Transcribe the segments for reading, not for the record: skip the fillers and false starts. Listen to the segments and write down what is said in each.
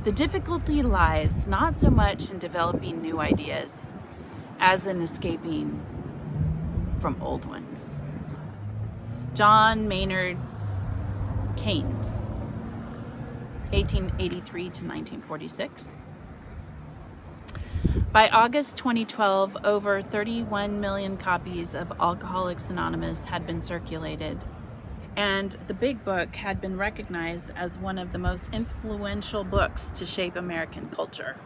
The difficulty lies not so much in developing new ideas as in escaping from old ones. John Maynard Keynes, 1883 to 1946. By August 2012, over 31 million copies of Alcoholics Anonymous had been circulated, and the Big Book had been recognized as one of the most influential books to shape American culture.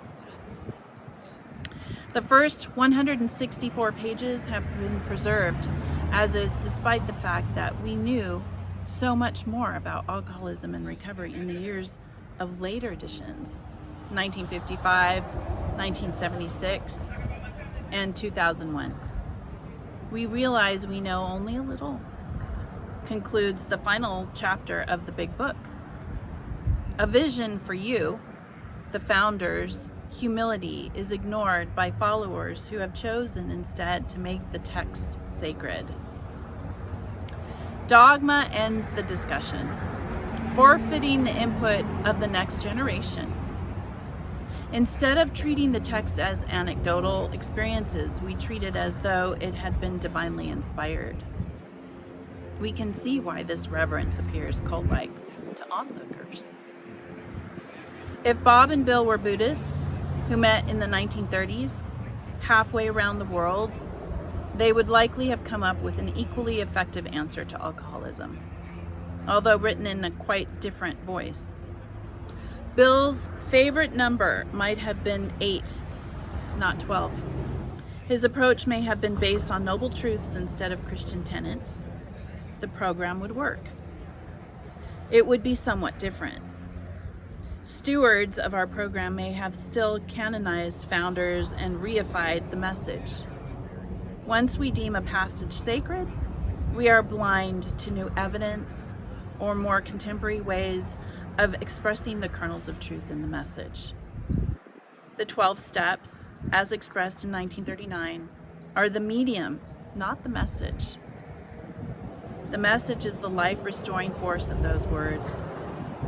The first 164 pages have been preserved, as is despite the fact that we knew so much more about alcoholism and recovery in the years of later editions, 1955, 1976, and 2001. We realize we know only a little, concludes the final chapter of the Big Book. A vision for you, the founders' humility is ignored by followers who have chosen instead to make the text sacred. Dogma ends the discussion, forfeiting the input of the next generation. Instead of treating the text as anecdotal experiences, we treat it as though it had been divinely inspired. We can see why this reverence appears cult-like to onlookers. If Bob and Bill were Buddhists who met in the 1930s, halfway around the world, they would likely have come up with an equally effective answer to alcoholism, although written in a quite different voice. Bill's favorite number might have been 8, not 12. His approach may have been based on noble truths instead of Christian tenets. The program would work. It would be somewhat different. Stewards of our program may have still canonized founders and reified the message. Once we deem a passage sacred, we are blind to new evidence or more contemporary ways of expressing the kernels of truth in the message. The 12 steps, as expressed in 1939, are the medium, not the message. The message is the life-restoring force of those words,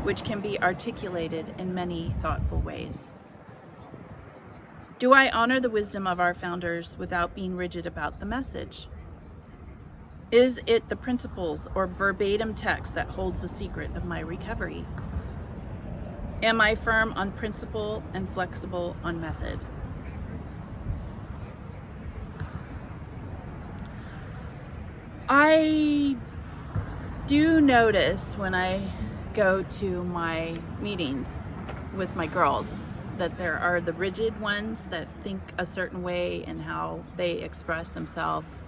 which can be articulated in many thoughtful ways. Do I honor the wisdom of our founders without being rigid about the message? Is it the principles or verbatim text that holds the secret of my recovery? Am I firm on principle and flexible on method? I do notice when I go to my meetings with my girls that there are the rigid ones that think a certain way in how they express themselves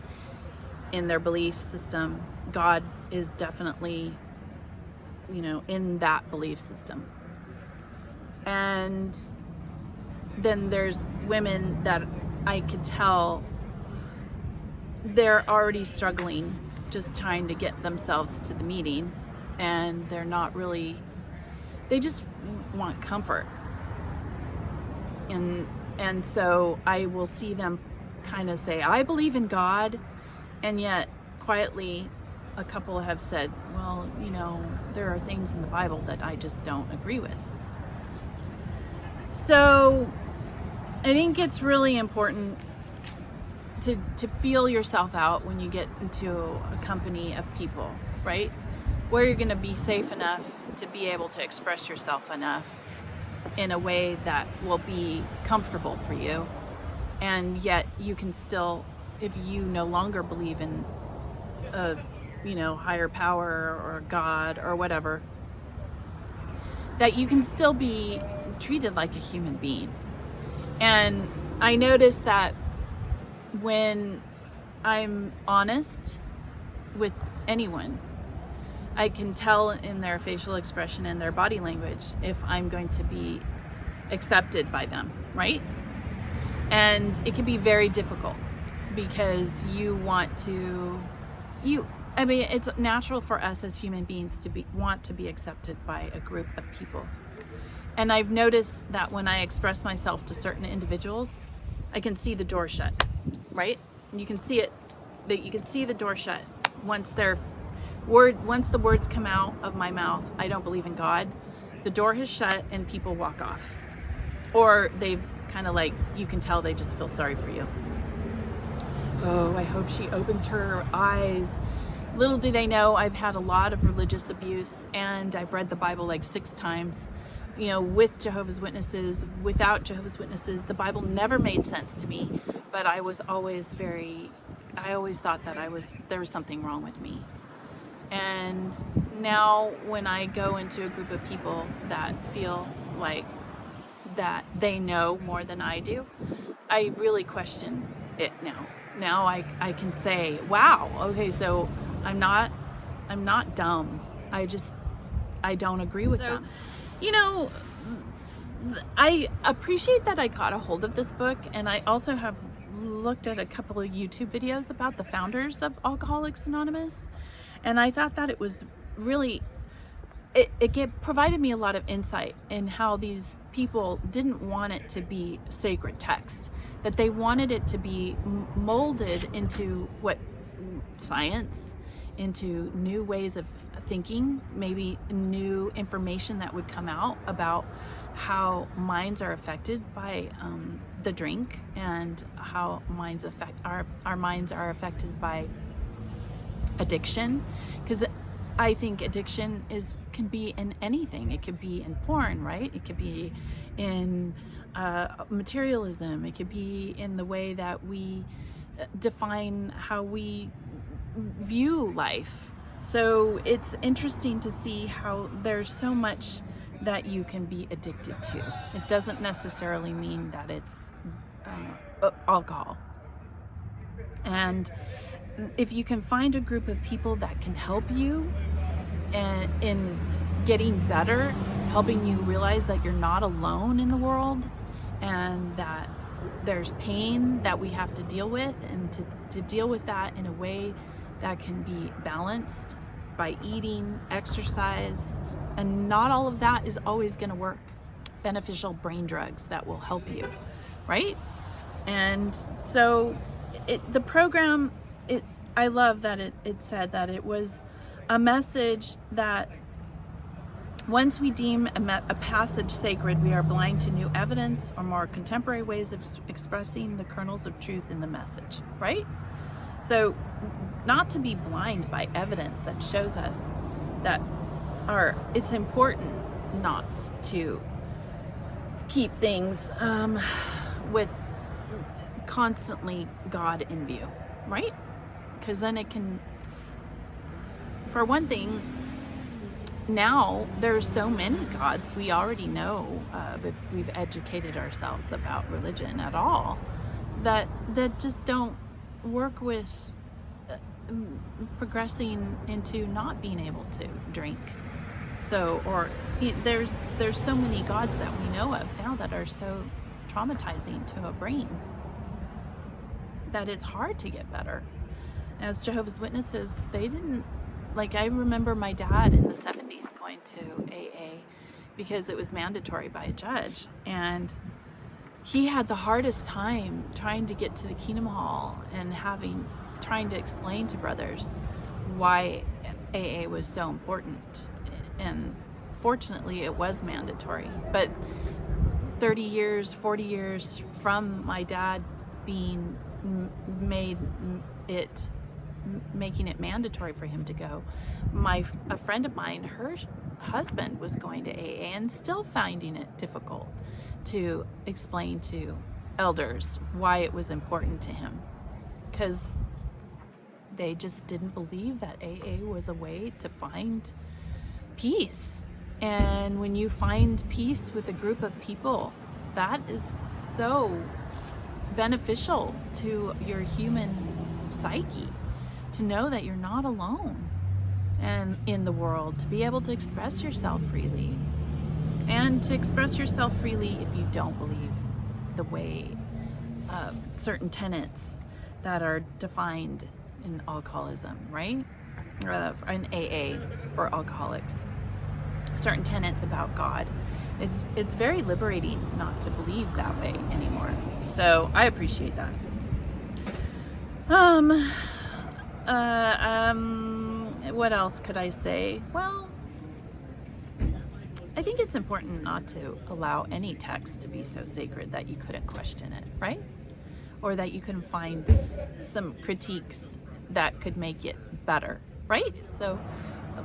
in their belief system. God is definitely, in that belief system. And then there's women that I could tell they're already struggling, just trying to get themselves to the meeting, and they're not really, they just want comfort. And so I will see them kind of say, I believe in God, and yet quietly a couple have said, well, there are things in the Bible that I just don't agree with. So I think it's really important to feel yourself out when you get into a company of people, right? Where you're going to be safe enough to be able to express yourself enough in a way that will be comfortable for you, and yet you can still, if you no longer believe in a higher power or God or whatever, that you can still be treated like a human being. And I notice that when I'm honest with anyone, I can tell in their facial expression and their body language if I'm going to be accepted by them, right? And it can be very difficult because it's natural for us as human beings to want to be accepted by a group of people. And I've noticed that when I express myself to certain individuals, I can see the door shut, right? You can see it, that you can see the door shut once the words come out of my mouth. I don't believe in God. the door has shut and people walk off. Or they've kind of like, you can tell they just feel sorry for you. Oh, I hope she opens her eyes. Little do they know, I've had a lot of religious abuse, and I've read the Bible like 6 times. You know, with Jehovah's Witnesses, without Jehovah's Witnesses, the Bible never made sense to me, but I was always I always thought that there was something wrong with me. And now when I go into a group of people that feel like that they know more than I do, I really question it now. Now I can say, wow, okay, so I'm not dumb. I don't agree with them. You know, I appreciate that I got a hold of this book, and I also have looked at a couple of YouTube videos about the founders of Alcoholics Anonymous, and I thought that it was really, it provided me a lot of insight in how these people didn't want it to be sacred text, that they wanted it to be molded into what science, into new ways of thinking, maybe new information that would come out about how minds are affected by the drink, and how our minds are affected by addiction. Because I think addiction can be in anything. It could be in porn, right? It could be in materialism. It could be in the way that we define how we view life. So it's interesting to see how there's so much that you can be addicted to. It doesn't necessarily mean that it's alcohol. And if you can find a group of people that can help you in getting better, helping you realize that you're not alone in the world, and that there's pain that we have to deal with, and to deal with that in a way that can be balanced by eating, exercise, and not all of that is always going to work. Beneficial brain drugs that will help you, right? And so the program, I love that it said that it was a message that once we deem a passage sacred, we are blind to new evidence or more contemporary ways of expressing the kernels of truth in the message, right? So not to be blind by evidence that shows us that it's important not to keep things with constantly God in view, right? Because then it can, for one thing, now there's so many gods we already know if we've educated ourselves about religion at all, that just don't work with progressing into not being able to drink. So, or there's so many gods that we know of now that are so traumatizing to a brain that it's hard to get better. As Jehovah's Witnesses, they didn't, like, I remember my dad in the 70s going to AA because it was mandatory by a judge, and he had the hardest time trying to get to the Kingdom Hall and trying to explain to brothers why AA was so important. And fortunately it was mandatory, but 30 years, 40 years from my dad making it mandatory for him to go, a friend of mine, her husband was going to AA and still finding it difficult to explain to elders why it was important to him, because they just didn't believe that AA was a way to find peace. And when you find peace with a group of people, that is so beneficial to your human psyche, to know that you're not alone and in the world, to be able to express yourself freely, and to express yourself freely if you don't believe the way certain tenets that are defined in alcoholism, right? In AA for alcoholics, certain tenets about God. It's very liberating not to believe that way anymore. So I appreciate that. What else could I say? Well, I think it's important not to allow any text to be so sacred that you couldn't question it, right? Or that you can find some critiques that could make it better, right? So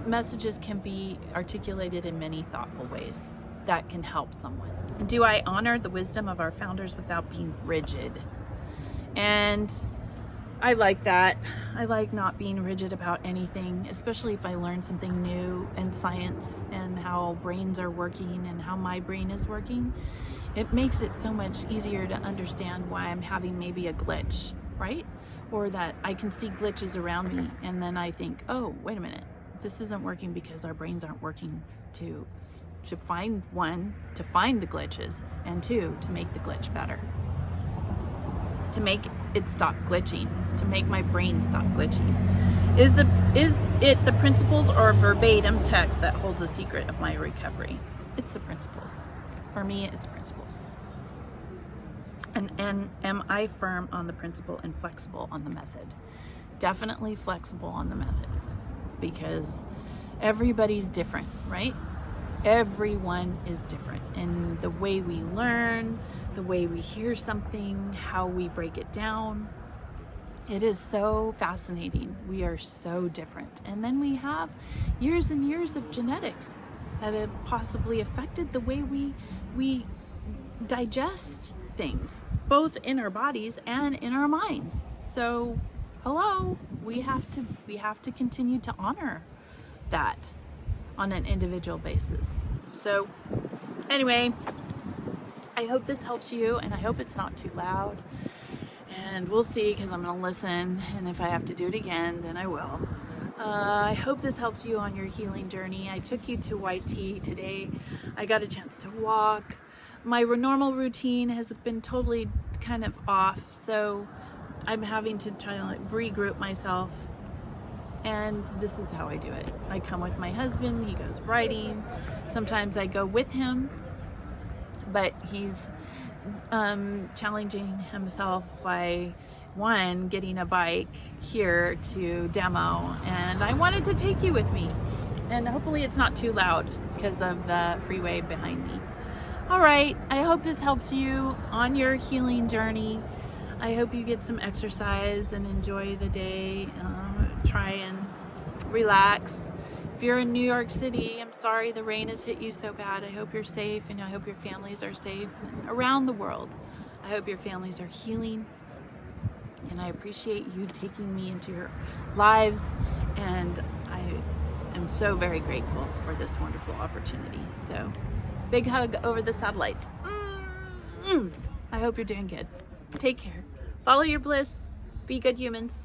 messages can be articulated in many thoughtful ways that can help someone. Do I honor the wisdom of our founders without being rigid? And I like that. I like not being rigid about anything, especially if I learn something new in science and how brains are working and how my brain is working. It makes it so much easier to understand why I'm having maybe a glitch, right? Or that I can see glitches around me and then I think, oh, wait a minute, this isn't working because our brains aren't working to find one, to find the glitches, and two, to make the glitch better. To make it stop glitching, to make my brain stop glitching. Is it the principles or verbatim text that holds the secret of my recovery? It's the principles. For me, it's principles. And am I firm on the principle and flexible on the method? Definitely flexible on the method, because everybody's different, right? Everyone is different. And the way we learn, the way we hear something, how we break it down, it is so fascinating. We are so different. And then we have years and years of genetics that have possibly affected the way we digest things, both in our bodies and in our minds. So, hello, we have to continue to honor that on an individual basis. So, anyway, I hope this helps you, and I hope it's not too loud. And we'll see, because I'm going to listen, and if I have to do it again, then I will. I hope this helps you on your healing journey. I took you to White Tea today. I got a chance to walk. My normal routine has been totally kind of off, so I'm having to try to regroup myself. And this is how I do it. I come with my husband, he goes riding. Sometimes I go with him, but he's challenging himself by getting a bike here to demo, and I wanted to take you with me, and hopefully it's not too loud because of the freeway behind me. All right, I hope this helps you on your healing journey. I hope you get some exercise and enjoy the day. Try and relax. If you're in New York City, I'm sorry the rain has hit you so bad. I hope you're safe, and I hope your families are safe around the world. I hope your families are healing, and I appreciate you taking me into your lives, and I am so very grateful for this wonderful opportunity. So, big hug over the satellites. I hope you're doing good. Take care. Follow your bliss. Be good humans.